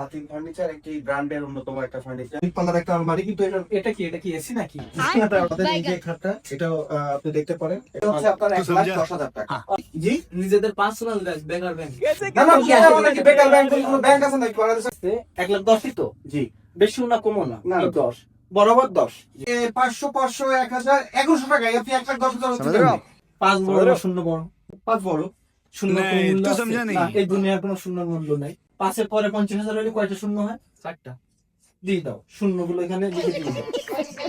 Hatim furniture একটি ব্র্যান্ডের অন্যতম একটা ফার্নিচার। পাল্লার একটা আলমারি, কিন্তু এটা কি এসি নাকি? আমাদের এই যে খাটটা, এটাও আপনি দেখতে পারেন। এটা হচ্ছে আপনার 1,10,000 টাকা। জি, নিজেদের পার্সোনাল বেকার ব্যাংক। না না, কি আছে নাকি বেকার ব্যাংক? কোনো ব্যাংক আছে নাকি বাংলাদেশে? 1,10,000 তো জি, বেশি না কমও না, না। 10 বরাবর 10। 500 500 1000 1100 টাকায় আপনি 1,10,000 5 বড় শূন্য বড় 5 বড় শূন্য কোনো মূল্য তো আছে? সমঝা নেই। না, এই দুনিয়ার কোনো শূন্য মূল্য নাই। 5-এর পরে 50,000 হলে কয়টা শূন্য হয়? 4টা। দিয়ে দাও শূন্যগুলো এখানে লিখে দিয়ে দাও।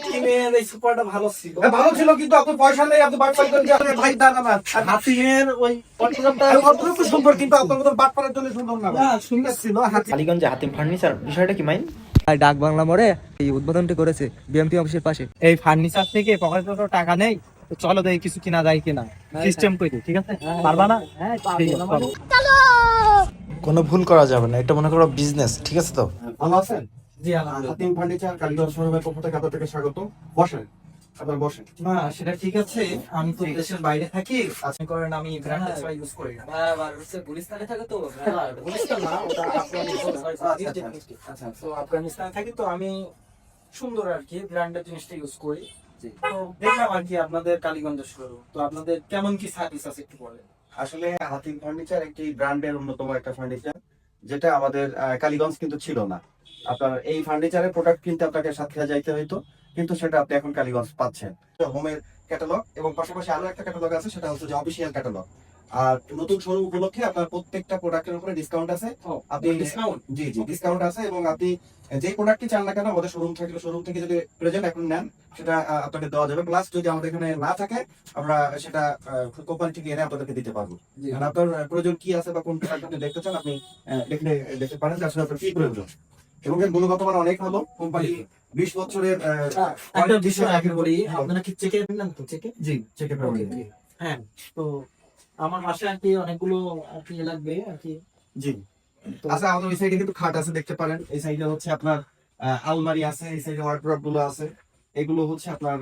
কিমের এই সুপারটা ভালো ছিল, ভালো ছিল, কিন্তু আপনি পয়সা নেই, আপনি বাট পাই করেন যে আরে ভাই দাঁড়া না। আর হাতিমের ওই অটোগ্রাফটা অত সুন্দর, কিন্তু আপনার মতো বাট পাড়ার জন্য সুন্দর না। না সুন্দর ছিল। হাতি কালীগঞ্জে হাতিম ফার্নিচার বিষয়টা কি মাইন? ডাক বাংলা মোড়ে এই উদ্বোধনটি করেছে বিএমপি অফিসের পাশে। এই ফার্নিচার থেকে পকেটে তো টাকা নেই, তো চলো দেখি কিছু কিনা যায় কিনা, সিস্টেম করে। ঠিক আছে, পারবা না? হ্যাঁ ঠিক আছে, চলো। কোনো ভুল করা যাবে না, এটা মনে করো বিজনেস, ঠিক আছে তো? ভালো আছেন? জি আলহামদুলিল্লাহ। হাতিম ফার্নিচার কালীগঞ্জ শোরুমের পক্ষ থেকে আপনাদেরকে স্বাগত। বসেন, আপনারা বসেন। না সেটা ঠিক আছে, আমি তো দেশের বাইরে থাকি। আপনি করেন, আমি ব্র্যান্ডেড ছাড়া ইউজ করি না। গুলিস্তানে থাকে তো, গুলিস্তান না, ওটা আচ্ছা, তো আফগানিস্তানে থাকি, তো আমি সুন্দর আর কি ব্র্যান্ডেড জিনিসটা ইউজ করি। তো দেখলাম আর কি আপনাদের কালীগঞ্জের শোরুম, তো আপনাদের কেমন কি সার্ভিস আছে একটু বলেন। আসলে হাতিম ফার্নিচার একটি ব্র্যান্ডের অন্যতম একটা ফার্নিচার, যেটা আমাদের কালীগঞ্জ কিন্তু ছিল না। আপনার এই ফার্নিচারের প্রোডাক্ট কিনতে আপনাকে সাতক্ষীরা যাইতে হইতো, কিন্তু সেটা আপনি এখন কালীগঞ্জ পাচ্ছেন। হোমের ক্যাটালগ এবং পাশাপাশি আরো একটা ক্যাটালগ আছে, সেটা হচ্ছে যে অফিসিয়াল ক্যাটালগ। আর নতুন শোরুম উপলক্ষে আপনার প্রত্যেকটা প্রোডাক্টের উপরে ডিসকাউন্ট আছে। আপনি ডিসকাউন্ট? জি জি, ডিসকাউন্ট আছে, এবং আপনি যে প্রোডাক্টটি চান না কেন আমাদের শোরুম থেকে যদি প্রেজেন্ট এখন নেন, সেটা আপনাকে দেওয়া যাবে। প্লাস যদি আমাদের এখানে না থাকে, আমরা সেটা কোম্পানি থেকে এনে আপনাদেরকে দিতে পারবো। আর আপনার প্রয়োজন কি আছে বা কোন প্রোডাক্ট আপনি দেখতে চান, আপনি দেখতে পারেন যে আসলে আপনার কি প্রয়োজন। এবং এর গুণগত মান অনেক ভালো। কোম্পানি 20 বছরের একটা বিষয় আগে বলি, আপনারা কি চেকে নেন তো? চেকে? জি, চেকে পাবেন। হ্যাঁ, তো আমার বাসায় আর কি অনেকগুলো আর কি লাগবে আর কি। জি, আচ্ছা, আমাদের এই সাইডে কিন্তু খাট আছে, দেখতে পারেন। এই সাইডে হচ্ছে আপনার আলমারি আছে, এই সাইডে ওয়ার্ড্রপ গুলো আছে। এগুলো হচ্ছে আপনার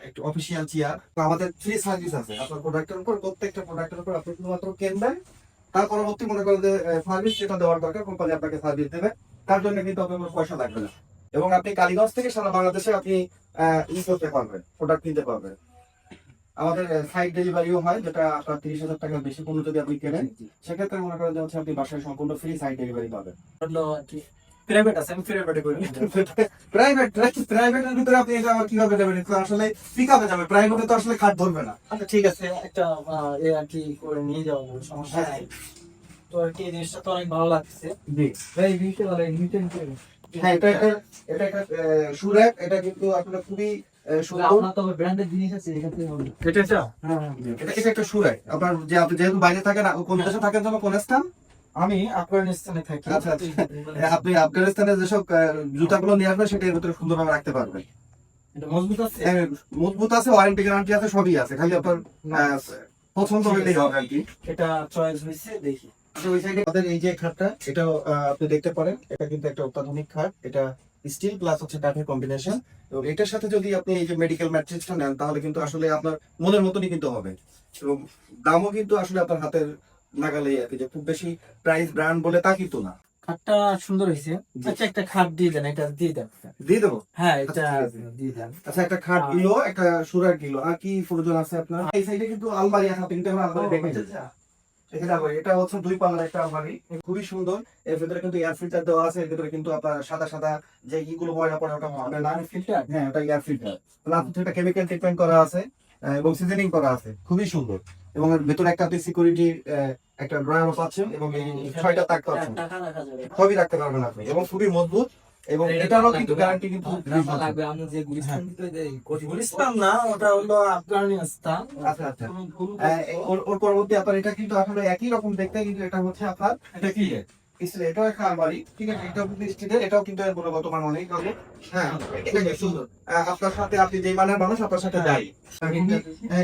একটু অফিসিয়াল চেয়ার। তো আমাদের ফ্রি সার্ভিস আছে আপনার প্রোডাক্টের উপর। প্রত্যেকটা প্রোডাক্টের উপর আপনি শুধুমাত্র কিনবেন, তার পরবর্তী মনে করেন যে সার্ভিস যেটা দেওয়ার দরকার, কোম্পানি আপনাকে সার্ভিস দেবে। তার জন্য কিন্তু আপনার কোনো পয়সা লাগবে না। এবং আপনি কালীগঞ্জ থেকে সারা বাংলাদেশে আপনি ই করতে পারবেন, প্রোডাক্ট কিনতে পারবেন। আমাদের সাইড ডেলিভারিও হয়, যেটা আপনার 30,000 টাকার বেশি পণ্য যদি আপনি কেনেন, সেক্ষেত্রে মনে করেন যে হচ্ছে আপনি বাসায় সম্পূর্ণ ফ্রি সাইড ডেলিভারি পাবেন। হলো আর কি প্রাইভেট আছে, আমি প্রাইভেটে করি। প্রাইভেটের ভিতরে আপনি এটা আবার কিভাবে যাবেন? এটা আসলে পিকআপে যাবে, প্রাইভেটে তো আসলে খাট ধরবে না। আচ্ছা ঠিক আছে, একটা এ আর কি করে নিয়ে যাবো, সমস্যা নাই। তো আর কি এই জিনিসটা তো অনেক ভালো লাগছে। জি, ভাই ভিডিওতে ভালো ইনভিটেশন করে। হ্যাঁ, এটা একটা সুরেক। এটা কিন্তু আসলে খুবই সুন্দর। আপনার তো ব্র্যান্ডের জিনিস আছে এখানে হবে। এটা হ্যাঁ, এটা একটা সুরেক। আপনার যে আপনি যেহেতু বাইরে থাকেন, কোন দেশে থাকেন যেন, কোন স্থান? আমি আফগানিস্তানে থাকি। আচ্ছা, আপনি আফগানিস্তানে যেসব জুতাগুলো নিয়ে আসবেন, সেটা এর ভিতরে সুন্দরভাবে রাখতে পারবেন। এটা মজবুত আছে? মজবুত আছে, ওয়ারেন্টি গ্যারান্টি আছে, সবই আছে। খালি আপনার পছন্দ হলেই হবে আর কি। এটা চয়েস হয়েছে, দেখি। ওই সাইডে আমাদের এই যে খাটটা, এটাও আপনি দেখতে পারেন। এটা কিন্তু একটা অত্যাধুনিক খাট। এটা স্টিল প্লাস হচ্ছে কাঠের কম্বিনেশন। তো এটার সাথে যদি আপনি এই যে মেডিকেল ম্যাট্রিক্সটা নেন, তাহলে কিন্তু আসলে আপনার মনের মতনই কিন্তু হবে। এবং দামও কিন্তু আসলে আপনার হাতের নাগালেই আর কি, যে খুব বেশি প্রাইস ব্র্যান্ড বলে তা কিন্তু না। খাটটা সুন্দর হয়েছে। আচ্ছা একটা খাট দিয়ে দেন, এটা দিয়ে দেন। দিয়ে দেবো? হ্যাঁ এটা আচ্ছা, ঠিক আছে। দিয়ে দেন। আচ্ছা, একটা খাট দিলো, একটা সুরার দিলো। আর কি প্রয়োজন আছে আপনার? এই সাইডে কিন্তু আলমারি আছে, আপনি কিন্তু এখন আলমারি দেখে যান। এটা হচ্ছে 2 পাল্লার একটা আলমারি, খুবই সুন্দর। এর ভিতরে কিন্তু এয়ার ফিল্টার দেওয়া আছে। এর ভিতরে কিন্তু আপনার সাদা সাদা যে ইগুলো ময়লা পড়ে, ওটা হবে না। ফিল্টার? হ্যাঁ, ওটা এয়ার ফিল্টার। প্লাস একটা কেমিক্যাল ট্রিটমেন্ট করা আছে, এবং সিজনিং করা আছে, খুবই সুন্দর। এবং এর ভিতরে একটা আপনি সিকিউরিটি একটা ড্রয়ারও পাচ্ছেন, এবং এই 6টা তাক পাচ্ছেন, টাকা রাখা যাবে। সবই রাখতে পারবেন আপনি। এবং খুবই মজবুত, এবং এটারও কিন্তু গ্যারান্টি কিন্তু লাগবে। আমি যে গুলিস্তান থেকে দেই, গুলিস্তান না, ওটা হলো আফগানিস্তান। আচ্ছা আচ্ছা, ওর পরবর্তী আপনার এটা কিন্তু আসলে একই রকম দেখতে, কিন্তু এটা হচ্ছে আপনার এটা কি স্টিলের। এটাও একটা আলমারি, ঠিক আছে। এটাও কিন্তু স্টিলের, এটাও কিন্তু এর গুণগত মান অনেক ভালো। হ্যাঁ, এটা কি সুন্দর। আপনার সাথে, আপনি যেই মানের মানুষ, আপনার সাথে যাই।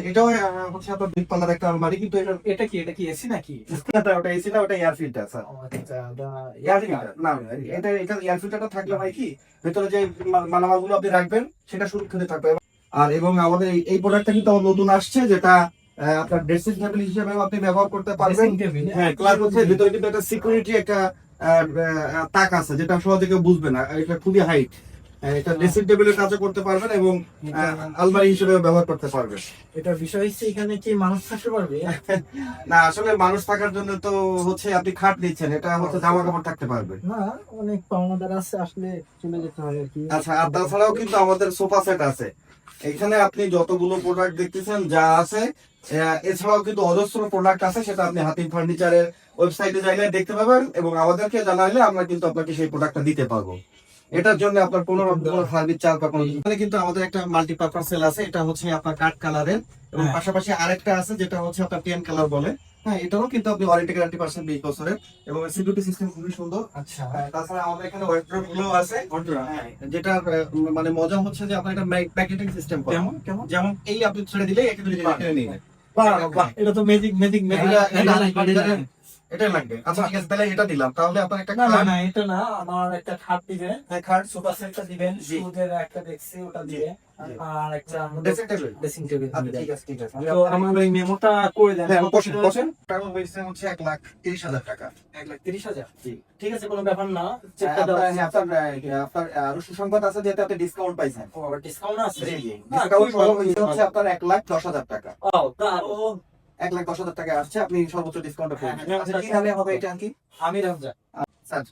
এটাও হচ্ছে আপনার 2 পাল্লার একটা আলমারি, কিন্তু এটা কি এসি নাকি? ওটা এসি না, ওটা এয়ার ফিল্টার স্যার। আচ্ছা, ওটা এয়ার ফিল্টার না, এটা এয়ার ফিল্টারটা থাকলে হয় কি, ভেতরে যে মালামালগুলো আপনি রাখবেন, সেটা সুরক্ষিত থাকবে। আর এবং আমাদের এই প্রোডাক্টটা কিন্তু আমার নতুন আসছে, যেটা আপনার ড্রেসিং টেবিল হিসেবে আপনি ব্যবহার করতে পারবেন। হ্যাঁ, ক্লাস হচ্ছে ভিতরে কিন্তু একটা সিকিউরিটি একটা তাক আছে, যেটা সহজে কেউ বুঝবে না। এটা খুবই হাইট, এটা ড্রেসিং টেবিলের কাজও করতে পারবেন এবং আলমারি হিসেবে ব্যবহার করতে পারবেন। এটার বিষয় হচ্ছে এখানে কি মানুষ থাকতে পারবে? না, আসলে মানুষ থাকার জন্য তো হচ্ছে আপনি খাট নিচ্ছেন, এটা হচ্ছে জামা কাপড় থাকতে পারবে। না, অনেক পাওনাদার আছে, আসলে চলে যেতে হয় আর কি। আচ্ছা, আর তাছাড়াও কিন্তু আমাদের সোফা সেট আছে। এখানে আপনি যতগুলো প্রোডাক্ট দেখতেছেন যা আছে, এছাড়াও কিন্তু অজস্র প্রোডাক্ট আছে, সেটা আপনি হাতিম ফার্নিচারের ওয়েবসাইটে চাইলে দেখতে পাবেন এবং আমাদেরকে জানাইলে আমরা কিন্তু আপনাকে সেই প্রোডাক্টটা দিতে পারবো। এটার জন্য আপনার কোনো সার্ভিস চার্জ বা কোনো, এখানে কিন্তু আমাদের একটা মাল্টিপারপাস সেল আছে, এটা হচ্ছে আপনার কাঠ কালারের এবং হ্যাঁ। পাশাপাশি আরেকটা আছে যেটা হচ্ছে আপনার টেন কালার বলে। হ্যাঁ, এটাও কিন্তু আপনি ওয়ারেন্টি গ্যারান্টি পাচ্ছেন 20 বছরের এবং সিকিউরিটি সিস্টেম খুবই সুন্দর। আচ্ছা, তাছাড়া আমাদের এখানে ওয়ার্ড্রোব গুলো আছে, হ্যাঁ, যেটা মানে মজা হচ্ছে যে আপনার এটা প্যাকেটিং সিস্টেম করা। কেমন কেমন? যেমন এই আপনি ছেড়ে দিলে একে দুই কিনে নিয়ে নেয়। বাহ বাহ, এটা তো ম্যাজিক ম্যাজিক ম্যাজিক। এটা লাগবে। আচ্ছা ঠিক আছে, তাহলে এটা দিলাম। তাহলে আপনার একটা না না খাট, না, এটা না, আমার একটা খাট দিবেন, হ্যাঁ, খাট, সোফা সেটটা দিবেন, জি। সুদের একটা দেখছি ওটা দিবেন, জি। আর একটা ড্রেসিং টেবিল। ড্রেসিং টেবিল আচ্ছা ঠিক আছে, ঠিক আছে। তো আমার ওই মেমোটা করে দেন। হ্যাঁ, কত বসেন টাকা বসেন। টাকা হয়েছে হচ্ছে 1,30,000 টাকা। 1,30,000। জি। ঠিক আছে, কোনো ব্যাপার না, চেকটা দাও। আপনার আরো সুসংবাদ আছে, যেহেতু আপনি ডিসকাউন্ট পাইছেন। ও, আবার ডিসকাউন্ট আছে? জি জি, না, ডিসকাউন্ট খুবই ভালো। হচ্ছে আপনার 1,10,000 টাকা। ও, ও, 1,10,000 টাকা আসছে, আপনি সর্বোচ্চ ডিসকাউন্ট হ্যাঁ, পেয়ে। হ্যাঁ, আচ্ছা, কি নামে হবে এটা কি? আমি রামজা। স্যার,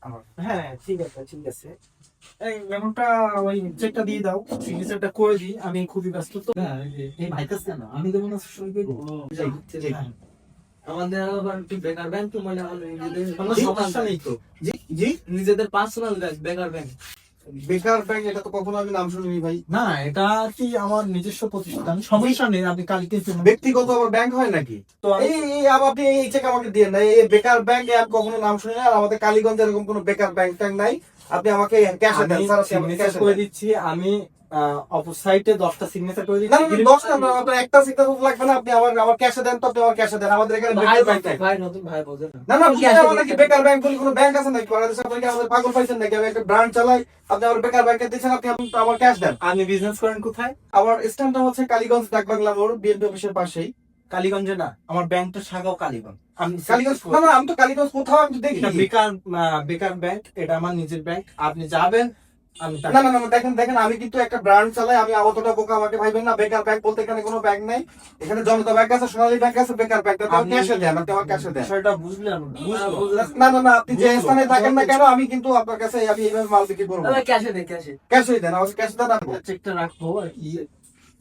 আমার হ্যাঁ, ঠিক আছে ঠিক আছে। এই মেমোটা, ওই চেকটা দিয়ে দাও, সিগনেচারটা করে দিই, আমি খুবই ব্যস্ত তো। হ্যাঁ, এই ভাইটাস কেন আমি দেবো না, সই করে দেবো। জি। হ্যাঁ। আমাদের আবার একটু বেকার ব্যাংক তো মানে আমাদের নিজেদের কোনো সমস্যা নেই তো। জি জি, নিজেদের পার্সোনাল ব্যাংক বেকার ব্যাংক বেকার ব্যাংক, এটা তো কখনো আমি নাম শুনিনি ভাই। না, এটা কি আমার নিজস্ব প্রতিষ্ঠান, সমস্যা নেই, আপনি কালকে চলুন। ব্যক্তিগত আমার ব্যাংক হয় নাকি? তো আমি- আপনি এই চেক আমাকে দিয়ে না, এই বেকার ব্যাংক আমি কখনো নাম শুনি না। আর আমাদের কালীগঞ্জে এরকম কোনো বেকার ব্যাংক ট্যাঙ্ক নাই। আপনি আমাকে ক্যাশে দেন আমি স্যার, আপনি আমাকে সিগনেচার ক্যাশে করে দেন। দিচ্ছি, আমি অপর সাইডে 10টা সিগনেচার করে না দিচ্ছি। না, 10টা না, আপনার একটা সিগনেচার লাগবে না। আপনি আমার ক্যাশে দেন, তো আপনি আমার ক্যাশে দেন। আমাদের এখানে ভাই বেকার ব্যাংক নাই। ভাই নতুন ভাই বোঝেন না না না, আপনি আমার নাকি বেকার ব্যাংক বলে কোনো ব্যাংক আছে নাকি বাংলাদেশে? আপনি কি আমাদের পাগল পাইছেন নাকি? আমি একটা ব্রাঞ্চ চালাই, আপনি আমার বেকার ব্যাংকে দিচ্ছেন, আপনি আমার ক্যাশ দেন। আপনি বিজনেস করেন কোথায়? আমার স্ট্যান্ডটা হচ্ছে কালীগঞ্জ ডাকবাংলা মোড়, বিএনপি অফিসের পাশেই। কালীগঞ্জে না, আমার ব্যাংকটা শাখাও কালীগঞ্জ। আমি কালীগঞ্জ না না, আমি তো কালীগঞ্জ কোথাও আমি তো দেখি। এটা বেকার ব্যাংক, এটা আমার নিজের ব্যাংক। আপনি যাবেন, আমি না না না, দেখেন আমি কিন্তু একটা ব্রাঞ্চ চালাই। আমি অতটা বোকা আমাকে ভাইবেন না। বেকার ব্যাংক বলতে এখানে কোনো ব্যাংক নাই। এখানে জনতা ব্যাংক আছে, সোনালী ব্যাংক আছে, বেকার ব্যাংক। আপনি ক্যাশে দেন, আপনি আমার ক্যাশে দেন। বিষয়টা বুঝলেন? না না না, আপনি যে স্থানে থাকেন না কেন, আমি কিন্তু আপনার কাছে আমি এইভাবে মাল বিক্রি করবো। তাহলে ক্যাশে দে ক্যাশে ক্যাশে দেন, আমাকে ক্যাশে দেন। আপনি চেকটা রাখবো আর কি,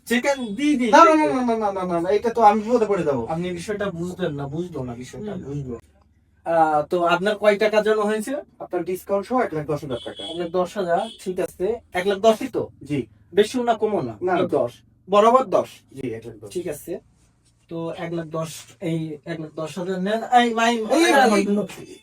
চেকেন দিয়ে দিই। না না না না না না না না, এটা তো আমি বিপদে পড়ে যাবো। আপনি বিষয়টা বুঝলেন না, বুঝলো না বিষয়টা, বুঝলো। তো আপনার কয় টাকা জন্য হয়েছে? আপনার ডিসকাউন্ট সহ 1,10,000 টাকা। 1,10,000, ঠিক আছে। 1,10,000 তো জি বেশি না, কমো না? না, 10 বরাবর 10। জি, 1,10,000। ঠিক আছে, তো 1,10,000, এই 1,10,000 নেন। এই মাই এই,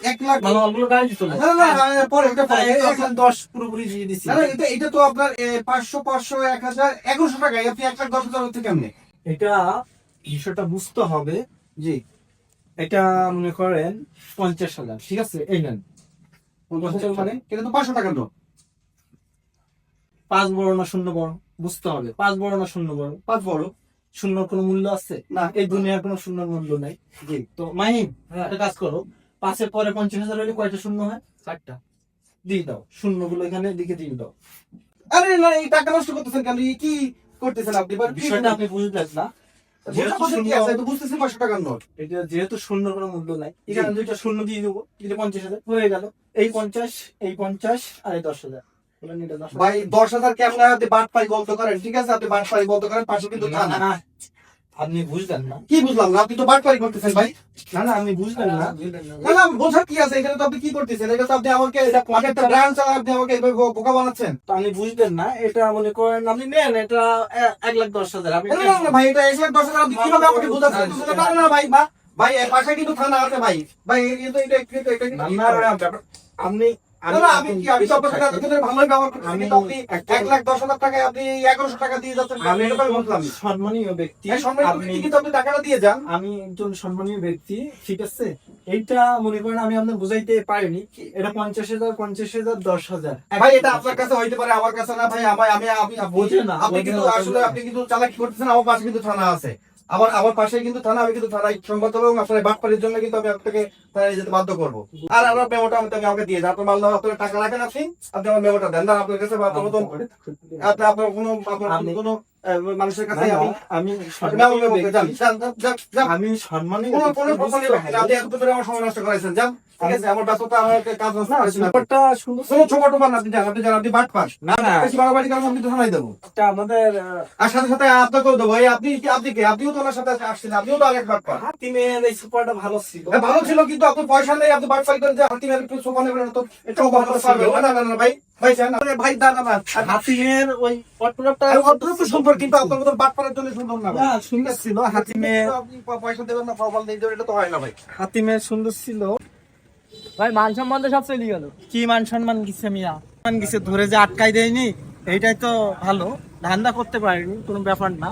1 লাখ। ভালো ভালো গাড়ি দিত না। না না না, পরে ওটা পরে। 1,10,000 পুরোপুরি দিয়ে দিছি। না না, এটা তো আপনার 500 1,000 1,100 টাকা। আপনি 1,10,000 হচ্ছে কেমনে? এটা বিষয়টা বুঝতে হবে। জি, এটা মনে করেন 50,000, ঠিক আছে, এই নেন। 50 মানে এটা তো 500 টাকার নোট। 5 বড় না শূন্য বড় বুঝতে হবে। 5 বড় না শূন্য বড়? 5 বড়। শূন্যর কোনো মূল্য আছে? না। এই দুনিয়ার কোনো শূন্যর মূল্য নাই। জি। তো মাহিম, একটা কাজ করো, 5-এর পরে 50,000 হলে কয়টা শূন্য হয়? 4টা দিয়ে দাও, শূন্যগুলো এখানে দিকে দিয়ে দাও। আরে না, এই টাকা নষ্ট করতেছেন কেন? এই কি করতেছেন আপনি? বিষয়টা আপনি বুঝলেন না। যেহেতু কি আছে? তো বুঝতেছেন 500 টাকার নোট। এটা যেহেতু শূন্য কোনো মূল্য নাই, এখানে দুইটা শূন্য দিয়ে দেবো, দিলে 50,000 হয়ে গেল। এই 50, এই 50 আর এই 10,000। বলেন এটা 10,000। ভাই 10,000 কেমন হয়? আপনি বাটপাই বলতে করেন, ঠিক আছে? আপনি বাটপাই বলতে করেন, পাশে কিন্তু থানা। না, আপনি বুঝলেন না। কি বুঝলাম না? আপনি তো বাটপাই করতেছেন ভাই। না না, আপনি বুঝলেন না। না না, বোঝার কি আছে? এখানে তো আপনি কি করতেছেন? এটা তো আপনি আমাকে আমি একটা ব্রাঞ্চ চালাই, আপনি আমাকে এইভাবে বোকা বানাচ্ছেন। তো আপনি বুঝলেন না, এটা মনে করেন আপনি নেন, এটা 1,10,000 আপনি না না না ভাই, এটা 1,10,000 আপনি কিভাবে আমাকে বোঝাচ্ছেন? না না না ভাই, ভাই এর পাশে কিন্তু থানা আছে ভাই। ভাই এটা না, না, আপনি না না, আমি তো আপনার সাথে এতদিন ভালোই ব্যবহার করতেছি, কিন্তু আপনি 1,10,000 টাকায় আপনি 1,100 টাকা দিয়ে যাচ্ছেন। আমি এটা আমি বুঝলাম না। সম্মানীয় ব্যক্তি, এই সম্মানিত আপনি ব্যক্তি, কিন্তু আপনি টাকাটা দিয়ে যান। আমি একজন সম্মানীয় ব্যক্তি, ঠিক আছে। এইটা মনে করেন আমি আপনার বুঝাইতে পারিনি। এটা 50,000, 50,000, 10,000। ভাই এটা আপনার কাছে হইতে পারে, আমার কাছে না ভাই। আমি বোঝে না, আপনি বোঝে কিন্তু না। আসলে আপনি কিন্তু চালাকি করতেছেন। আমার পাশে কিন্তু থানা আছে। আমার পাশে কিন্তু থানা, আমি কিন্তু থানায় সংবাদ দেবো এবং আপনার বাটপাড়ির জন্য কিন্তু আমি আপনাকে থানায় যেতে বাধ্য করবো। আর আমার মেমোটা আমাকে দিয়ে দেন, আপনার মাল দেওয়া আপনার টাকা রাখেন, আপনি আমার মেমোটা দেন না আপনার কাছে বা আপনার মতন আপনার কোনো মানুষের কাছে আমি আমি সম্মানে আপনি এত ধরে আমার সময় নষ্ট করেছেন, যান ঠিক আছে, আমার ব্যস্ততা আমার কাজ নষ্ট করেছেন। ব্যাপারটা সুন্দর কোনো ছোট টোপান আপনি যান, আপনি বাট পাস না না বেশি বাড়াবাড়ি কারণ আমি তো থানায় দেবো। একটা আমাদের আর সাথে সাথে আপনাকেও দেবো। এই আপনিও তো ওনার সাথে আসছেন, আপনিও তো আরেক বাট পাস। হাতিমের এই সুপারটা ভালো ছিল। ভালো ছিল কিন্তু আপনার পয়সা নেই, আপনি বাট পাই করেন যে হাতিমের একটু সোফা নেবেন, তো এটাও ভালো পারবেন না। না না ভাই ভাই চান ভাই দাদা না হাতিমের ওই পটলটা অদ্ভুত সুন্দর, কিন্তু আপনার মতো বাট পাড়ার জন্য সুন্দর না ভাই। সুন্দর ছিল। হাতিমের আপনি পয়সা দেবেন না, ফল নেই দেবেন, এটা তো হয় না ভাই। হাতিমের সুন্দর ছিল। ভাই মান সম্মান তো সব চলে গেল। কি মান সম্মান গেছে মিয়া, মান গেছে ধরে যে আটকাই দেয়নি, এইটাই তো ভালো। ধান্দা করতে পারিনি, কোনো ব্যাপার না।